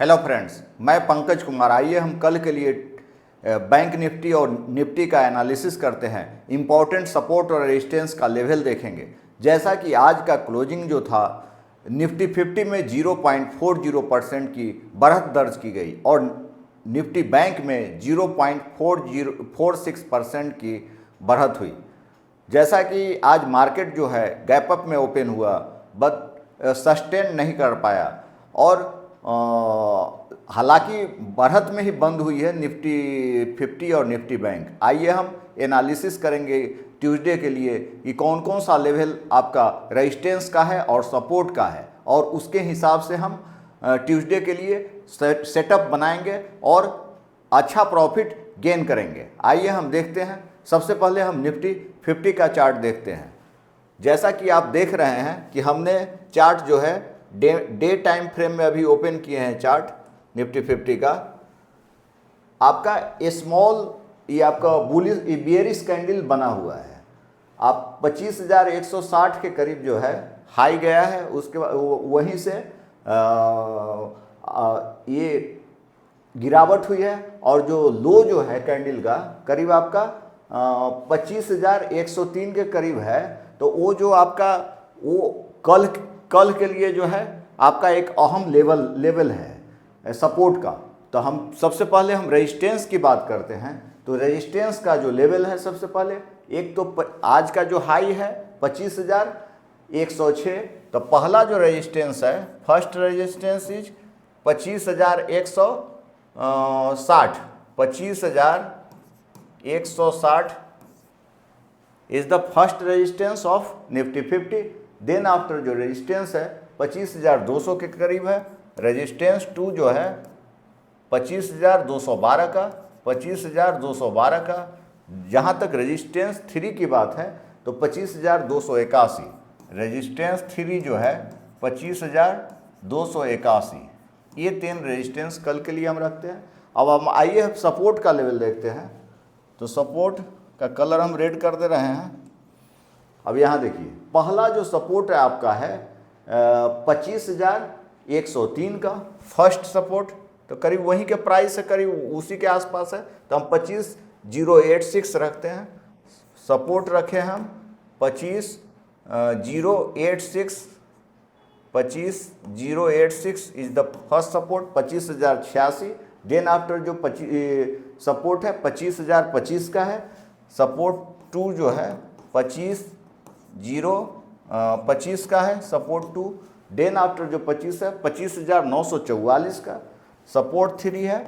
Hello friends, मैं पंकज कुमार। आइए हम कल के लिए बैंक निफ्टी और निफ्टी का एनालिसिस करते हैं। इम्पॉर्टेंट सपोर्ट और रेजिस्टेंस का लेवल देखेंगे। जैसा कि आज का क्लोजिंग जो था, निफ्टी 50 में 0.40% की बढ़त दर्ज की गई और निफ्टी बैंक में 0.4046% की बढ़त हुई। जैसा कि आज मार्केट जो है गैप अप में ओपन हुआ, बट सस्टेन नहीं कर पाया और हालांकि बढ़त में ही बंद हुई है निफ्टी 50 और निफ्टी बैंक। आइए हम एनालिसिस करेंगे ट्यूसडे के लिए कि कौन कौन सा लेवल आपका रेजिस्टेंस का है और सपोर्ट का है, और उसके हिसाब से हम ट्यूसडे के लिए सेटअप बनाएंगे और अच्छा प्रॉफिट गेन करेंगे। आइए हम देखते हैं। सबसे पहले हम निफ्टी 50 का चार्ट देखते हैं। जैसा कि आप देख रहे हैं कि हमने चार्ट जो है डे टाइम फ्रेम में अभी ओपन किए हैं। चार्ट निफ्टी 50 का आपका स्मॉल, ये आपका बुलिश बियरिश कैंडल बना हुआ है। आप 25,160 के करीब जो है हाई गया है, उसके बाद वहीं से ये गिरावट हुई है और जो लो जो है कैंडल का करीब आपका 25,103 के करीब है। तो वो जो आपका वो कल के लिए जो है आपका एक अहम लेवल है सपोर्ट का। तो हम सबसे पहले हम रेजिस्टेंस की बात करते हैं। तो रेजिस्टेंस का जो लेवल है, सबसे पहले एक तो आज का जो हाई है 25,106। तो पहला जो रेजिस्टेंस है, first resistance is 25,160। 25,160 is the first resistance of Nifty 50। Then after जो रेजिस्टेंस है 25,200 के करीब है। रेजिस्टेंस 2 जो है 25,212 का। 25,212 का। जहाँ तक रेजिस्टेंस 3 की बात है तो 25,281। रेजिस्टेंस 3 जो है 25,281। ये 3 रेजिस्टेंस कल के लिए हम रखते हैं। अब हम आइए सपोर्ट का लेवल देखते हैं। तो सपोर्ट का कलर हम रेड कर दे रहे हैं। अब यहाँ देखिए, पहला जो सपोर्ट है आपका है 25,103 का फर्स्ट सपोर्ट। तो करीब वहीं के प्राइस है, करीब उसी के आसपास है। तो हम 25,086 रखते हैं। सपोर्ट रखे हम 25,086। 25,086 is the first support. 25,086। Then after जो सपोर्ट है 25,025 का है। सपोर्ट 2 जो है 25,025 का है सपोर्ट 2। देन आफ्टर जो 25 है 25,944 का। सपोर्ट 3 है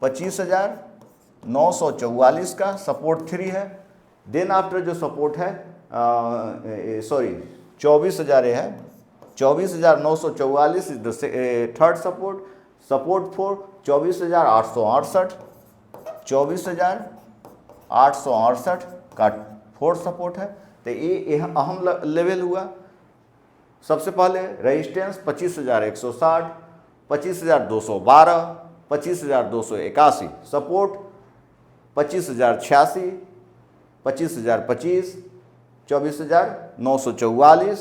25,944 का सपोर्ट 3 है। देन आफ्टर जो सपोर्ट है 24,000 है। 24,944 is the third support. Support 4 24,868। 24,868 का फोर्थ सपोर्ट है। तो ये अहम लेवल हुआ। सबसे पहले रेजिस्टेंस 25,160, 25,212, 25,281। सपोर्ट 25,086, 25,025, 24,944,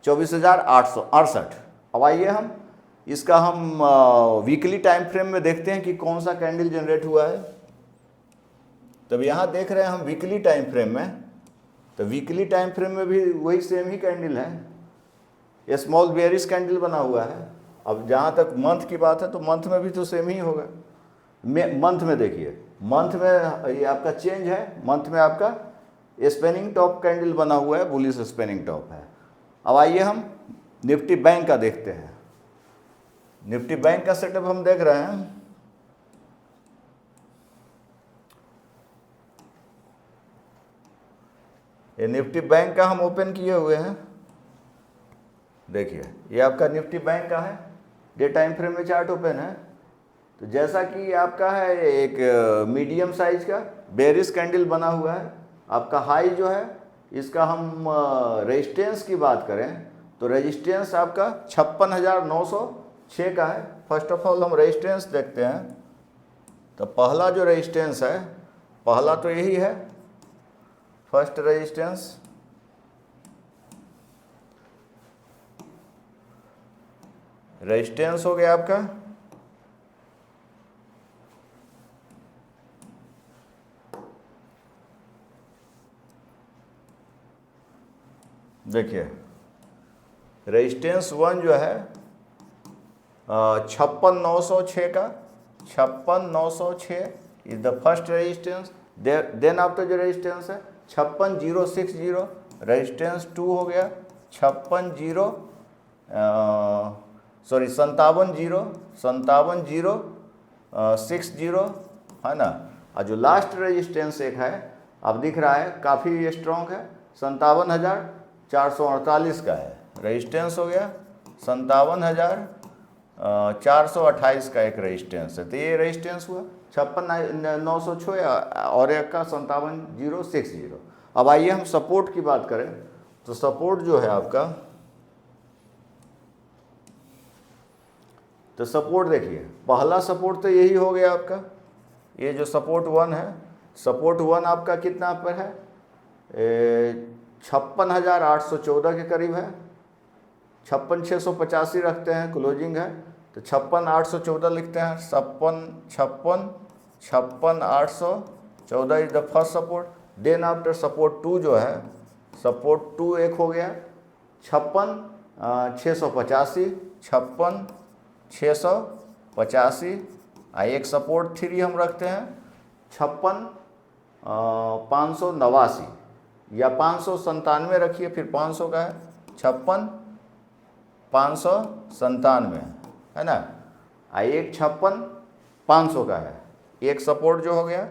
24,868। अब आइए हम इसका वीकली टाइम फ्रेम में देखते हैं कि कौन सा कैंडल जनरेट हुआ है। तब यहाँ देख रहे हैं हम वीकली टाइम फ्रेम में। तो वीकली टाइम फ्रेम में भी वही सेम ही कैंडल है, ये स्मॉल बेयरिश कैंडल बना हुआ है। अब जहाँ तक मंथ की बात है तो मंथ में भी तो सेम ही होगा। मंथ में देखिए, मंथ में ये आपका चेंज है। मंथ में आपका स्पेनिंग टॉप कैंडल बना हुआ है, बुलिश स्पेनिंग टॉप है। अब आइए हम निफ्टी बैंक का देखते हैं। निफ्टी बैंक का सेटअप हम देख रहे हैं। ये निफ्टी बैंक का हम ओपन किए हुए हैं। देखिए, ये आपका निफ्टी बैंक का है, डे टाइम फ्रेम में चार्ट ओपन है। तो जैसा कि आपका है एक मीडियम साइज का बेरिश कैंडल बना हुआ है। आपका हाई जो है, इसका हम रेजिस्टेंस की बात करें तो रेजिस्टेंस आपका 56,906 का है। फर्स्ट ऑफ ऑल हम रेजिस्टेंस देखते हैं। तो पहला जो रेजिस्टेंस है, पहला तो यही है फर्स्ट रेजिस्टेंस। रेजिस्टेंस हो गया आपका देखिए रेजिस्टेंस 1 जो है 56,906 का, 56,906 is the first resistance. Then after जो रेजिस्टेंस है 56,060, रेजिस्टेंस 2 हो गया 57,060 है ना। और जो लास्ट रेजिस्टेंस एक है अब दिख रहा है काफ़ी स्ट्रॉन्ग है, 57,448 का है, रेजिस्टेंस हो गया 57,428 का एक रेजिस्टेंस है। तो ये रेजिस्टेंस हुआ 56,906 और एक का 57,060। अब आइए हम सपोर्ट की बात करें तो सपोर्ट जो है आपका, तो सपोर्ट देखिए पहला सपोर्ट तो यही हो गया आपका, ये जो सपोर्ट 1 है, सपोर्ट 1 आपका कितना पर है 56,814 के करीब है, 56,685 रखते हैं, क्लोजिंग है तो 56,814 लिखते हैं, 56,814 is the first support. Then after support 2 जो है, सपोर्ट 2 एक हो गया 56,685, 56,685। एक सपोर्ट 3 हम रखते हैं 56,589 या 597 रखिए, फिर 500 का है 56,597 है ना। एक 56,500 का है, एक सपोर्ट जो हो गया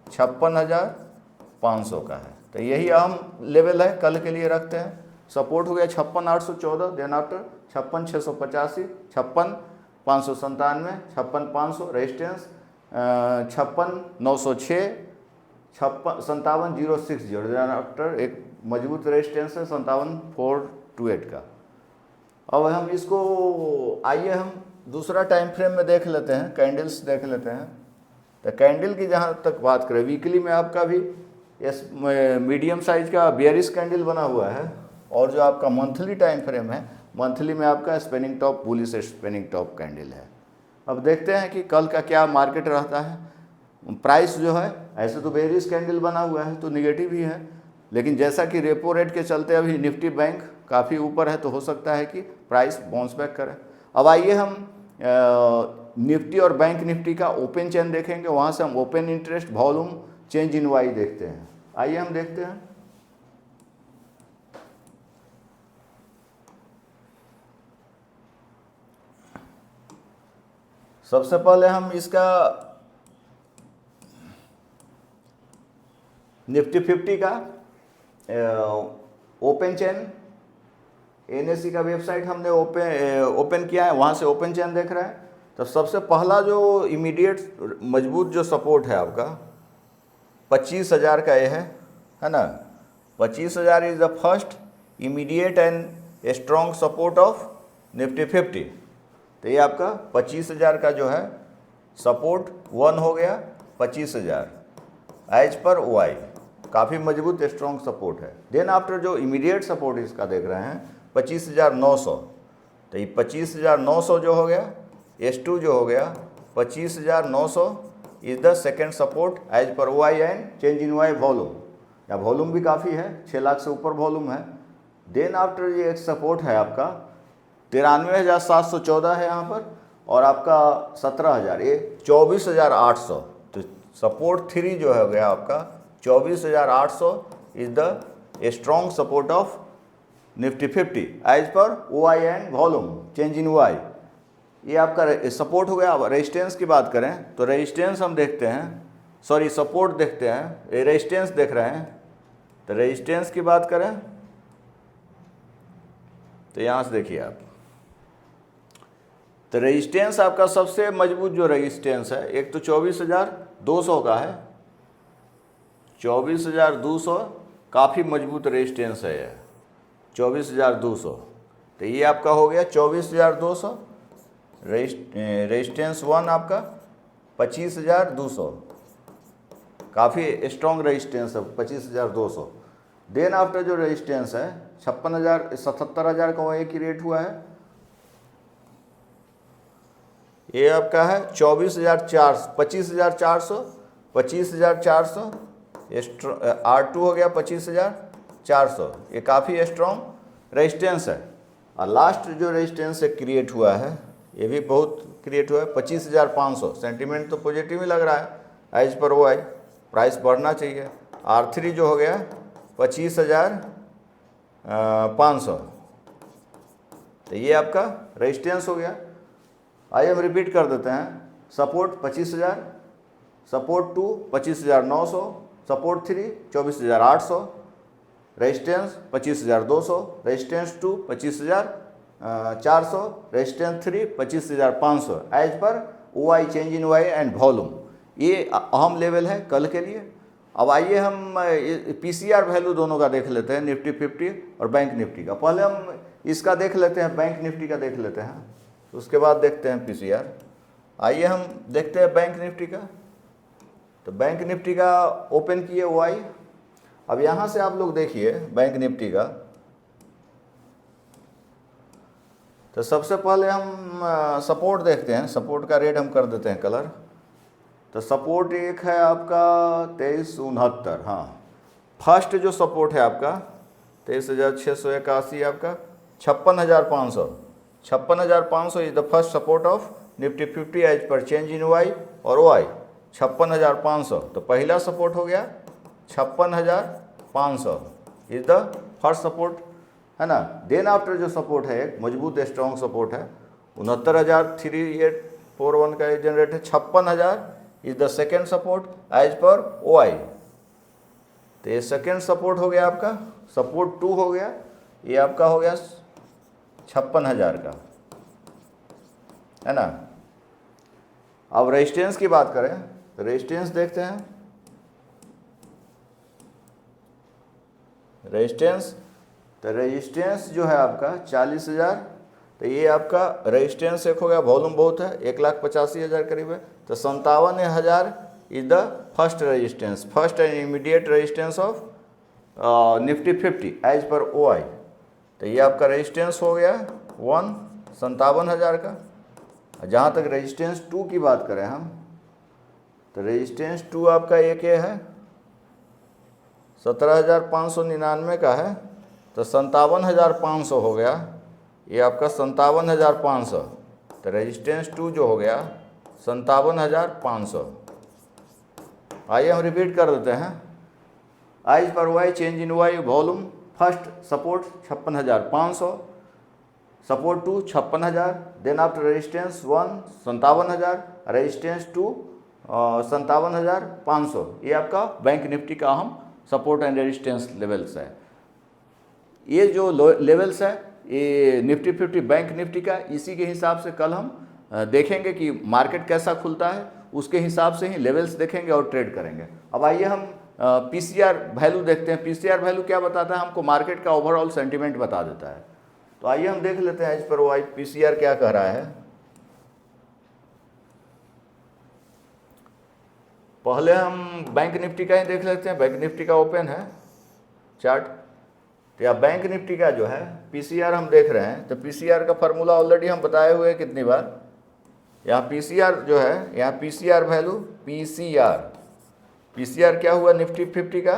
56,500 का है। तो यही अहम लेवल है, कल के लिए रखते हैं। सपोर्ट हो गया 56,814, then after 56,685, 56,597, 56,500, resistance 56,906, 57,060, then after एक मजबूत रेजिस्टेंस है 57,428 का। अब हम इसको आइए हम दूसरा टाइम फ्रेम में देख लेते हैं, कैंडल्स देख लेते हैं। तो कैंडल की जहाँ तक बात करें, वीकली में आपका भी इस मीडियम साइज का बेयरिश कैंडल बना हुआ है, और जो आपका मंथली टाइम फ्रेम है, मंथली में आपका spinning top, bullish spinning top candle है। अब देखते हैं कि कल का क्या मार्केट रहता है। प्राइस जो है ऐसे तो बेयरिश कैंडल बना हुआ है तो निगेटिव ही है, लेकिन जैसा कि रेपो रेट के चलते अभी निफ्टी बैंक काफ़ी ऊपर है तो हो सकता है कि प्राइस बाउंस बैक करे। अब आइए हम निफ्टी और बैंक निफ्टी का ओपन चेन देखेंगे, वहाँ से हम open interest, volume, change in OI देखते हैं। आइए हम देखते हैं। सबसे पहले हम इसका निफ्टी 50 का ओपन चेन, एनएससी का वेबसाइट हमने ओपन किया है, वहाँ से ओपन चेन देख रहे हैं। तो सबसे पहला जो इमीडिएट मजबूत जो सपोर्ट है आपका 25,000 का ये है ना। 25,000 is the first immediate and strong support of Nifty 50। तो ये आपका 25,000 का जो है सपोर्ट 1 हो गया 25,000 एज पर OI, काफ़ी मजबूत स्ट्रॉन्ग सपोर्ट है। देन आफ्टर जो इमीडिएट सपोर्ट इसका देख रहे हैं 25,900, तो ये 25,900 जो हो गया, S2 जो हो गया 25,900 is the second support as per OI and change in OI volume, या वॉल्यूम भी काफ़ी है, 6 लाख से ऊपर वॉल्यूम है। देन आफ्टर ये एक सपोर्ट है आपका 93,714 है यहाँ पर, और आपका 17,000, ये 24,800। तो सपोर्ट 3 जो हो गया आपका 24,800 is the strong support of Nifty 50 as per OI and volume, change in OI. ये आपका सपोर्ट हो गया। अब रेजिस्टेंस की बात करें तो रेजिस्टेंस हम देखते हैं, सॉरी सपोर्ट देखते हैं, ये रेजिस्टेंस देख रहे हैं। तो रेजिस्टेंस की बात करें तो यहाँ से देखिए आप, तो रेजिस्टेंस आपका सबसे मजबूत जो रेजिस्टेंस है, एक तो 24,200 का है, 24,200 काफ़ी मजबूत रेजिस्टेंस है ये 24,200। तो ये आपका हो गया 24,200, रेजिस्टेंस 1 आपका 25,200, काफ़ी स्ट्रॉन्ग रेजिस्टेंस है 25,200। देन आफ्टर जो रेजिस्टेंस है 56,000 77,000 का वो एक ही रेट हुआ है, ये आपका है 24,400, 25,400, 25,400, R2 हो गया 25,400, ये काफ़ी स्ट्रॉन्ग रेजिस्टेंस है। और लास्ट जो रेजिस्टेंस क्रिएट हुआ है ये भी बहुत क्रिएट हुआ है 25,500। सेंटीमेंट तो पॉजिटिव ही लग रहा है एज पर OI, प्राइस बढ़ना चाहिए। R3 जो हो गया 25,500, तो ये आपका रेजिस्टेंस हो गया। आइए हम रिपीट कर देते हैं। Support 25,000, support 2 25,900, support 3 24,800, resistance 25,200, resistance 2 25,400, resistance 3 25,500 as per OI, change in OI and volume. ये अहम लेवल है कल के लिए। अब आइए हम PCR वैल्यू दोनों का देख लेते हैं, निफ्टी 50 और बैंक निफ्टी का। पहले हम इसका देख लेते हैं, बैंक निफ्टी का देख लेते हैं, उसके बाद देखते हैं PCR। आइए हम देखते हैं बैंक निफ्टी का। तो बैंक निफ्टी का ओपन किए OI। अब यहाँ से आप लोग देखिए बैंक निफ्टी का, तो सबसे पहले हम सपोर्ट देखते हैं। सपोर्ट का रेट हम कर देते हैं कलर। तो सपोर्ट एक है आपका 2369, हाँ। फर्स्ट जो सपोर्ट है आपका 23,681, आपका 56,500। 56,500 is the first support of Nifty 50 as per change in OI और OI 56,500। तो पहला सपोर्ट हो गया 56,500 इज द फर्स्ट सपोर्ट, है ना। देन आफ्टर जो सपोर्ट है एक मजबूत स्ट्रॉन्ग सपोर्ट है 69,3841 का जनरेट है। 56,000 is the second support as per OI। तो ये सेकेंड सपोर्ट हो गया आपका। सपोर्ट 2 हो गया, ये आपका हो गया 56,000 का, है ना। अब रेजिस्टेंस की बात करें तो रेजिस्टेंस देखते हैं। रेजिस्टेंस, तो रेजिस्टेंस जो है आपका 40,000। तो ये आपका रेजिस्टेंस एक हो गया, वॉल्यूम बहुत है 1,85,000 करीब है। तो 57,000 is the first resistance, first and immediate resistance of Nifty 50 as per OI। तो ये आपका रेजिस्टेंस हो गया 57,000 का। जहाँ तक रेजिस्टेंस 2 की बात करें हम, तो रेजिस्टेंस 2 आपका एक ये है 17,599 का है। तो 57,500 हो गया, ये आपका 57,500। तो रेजिस्टेंस 2 जो हो गया 57,500। आइए हम रिपीट कर देते हैं। As per OI, change in OI, volume. First support 56,500, support 2 56,000, then after resistance 1 57,000, resistance 2 57,500। ये आपका बैंक निफ्टी का अहम सपोर्ट एंड रेजिस्टेंस लेवल्स है। ये जो लेवल्स है ये निफ्टी 50 बैंक निफ्टी का, इसी के हिसाब से कल हम देखेंगे कि मार्केट कैसा खुलता है, उसके हिसाब से ही लेवल्स देखेंगे और ट्रेड करेंगे। अब आइए हम PCR वैल्यू देखते हैं। PCR वैल्यू क्या बताता है हमको, मार्केट का ओवरऑल सेंटीमेंट बता देता है। तो आइए हम देख लेते हैं एज पर OI PCR क्या कह रहा है। पहले हम बैंक निफ्टी का ही देख लेते हैं। बैंक निफ्टी का ओपन है चार्ट। तो या बैंक निफ्टी का जो है PCR हम देख रहे हैं। तो PCR का फार्मूला ऑलरेडी हम बताए हुए कितनी बार। यहाँ PCR जो है, यहाँ PCR वैल्यू PCR क्या हुआ निफ्टी 50 का,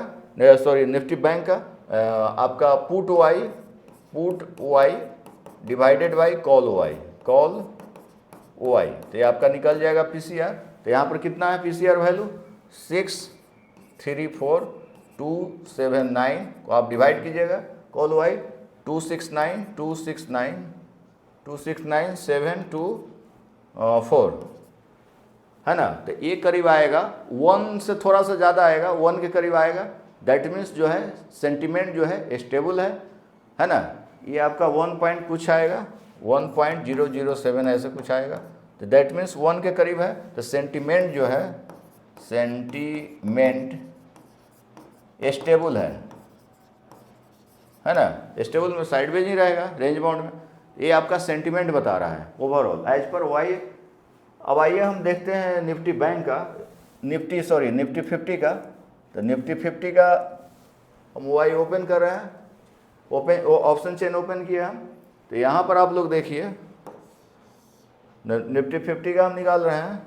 सॉरी निफ्टी बैंक का, आपका put OI divided by call OI। तो ये आपका निकल जाएगा PCR। तो यहाँ पर कितना है PCR वैल्यू 634,279 को आप डिवाइड कीजिएगा। कॉल OI 269,724, है ना। तो ये करीब आएगा 1 से थोड़ा सा ज़्यादा आएगा, 1 के करीब आएगा। दैट मीन्स जो है सेंटीमेंट जो है स्टेबल है ना। ये आपका 1 पॉइंट कुछ आएगा, 1.007 ऐसे कुछ आएगा। तो दैट मीन्स 1 के करीब है। तो सेंटीमेंट जो है, सेंटीमेंट स्टेबल है ना। स्टेबल में साइडवेज ही रहेगा रेंज बाउंड में। ये आपका सेंटीमेंट बता रहा है ओवरऑल एज पर OI। अब आइए हम देखते हैं निफ्टी बैंक का, निफ्टी 50 का। तो निफ्टी 50 का हम OI ओपन कर रहे हैं। ओपन ऑप्शन चेन ओपन किया हम। तो यहाँ पर आप लोग देखिए निफ्टी 50 का हम निकाल रहे हैं।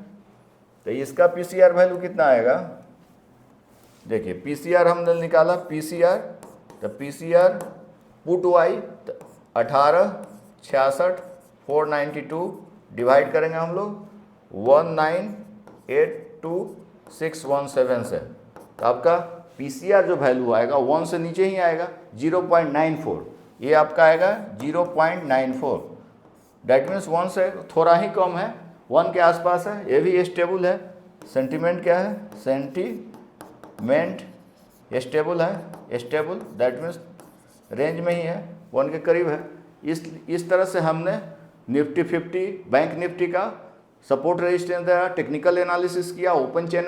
तो इसका PCR वैल्यू कितना आएगा, देखिए PCR हमने निकाला PCR। तो PCR पुट वाई 1866,492 डिवाइड करेंगे हम लोग 1982617 से, तो आपका PCR जो वैल्यू आएगा 1 से नीचे ही आएगा 0.94, ये आपका आएगा 0.94। डैट मीन्स 1 से थोड़ा ही कम है, 1 के आसपास है, ये भी स्टेबल है। सेंटीमेंट क्या है, सेंटीमेंट स्टेबल है, स्टेबल दैट मीन्स रेंज में ही है, 1 के करीब है। इस तरह से हमने निफ्टी 50 बैंक निफ्टी का सपोर्ट रेजिस्टेंस दिया, टेक्निकल एनालिसिस किया, ओपन चेन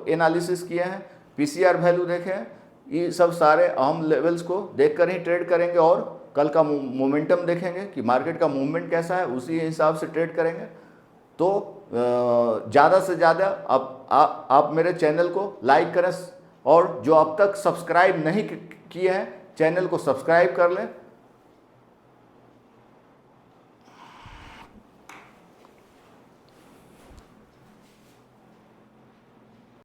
एनालिसिस किए हैं, PCR वैल्यू देखे हैं। ये सब सारे अहम लेवल्स को देखकर ही ट्रेड करेंगे और कल का मोमेंटम देखेंगे कि मार्केट का मूवमेंट कैसा है, उसी हिसाब से ट्रेड करेंगे। तो ज़्यादा से ज़्यादा आप मेरे चैनल को लाइक करें और जो अब तक सब्सक्राइब नहीं किए हैं चैनल को सब्सक्राइब कर लें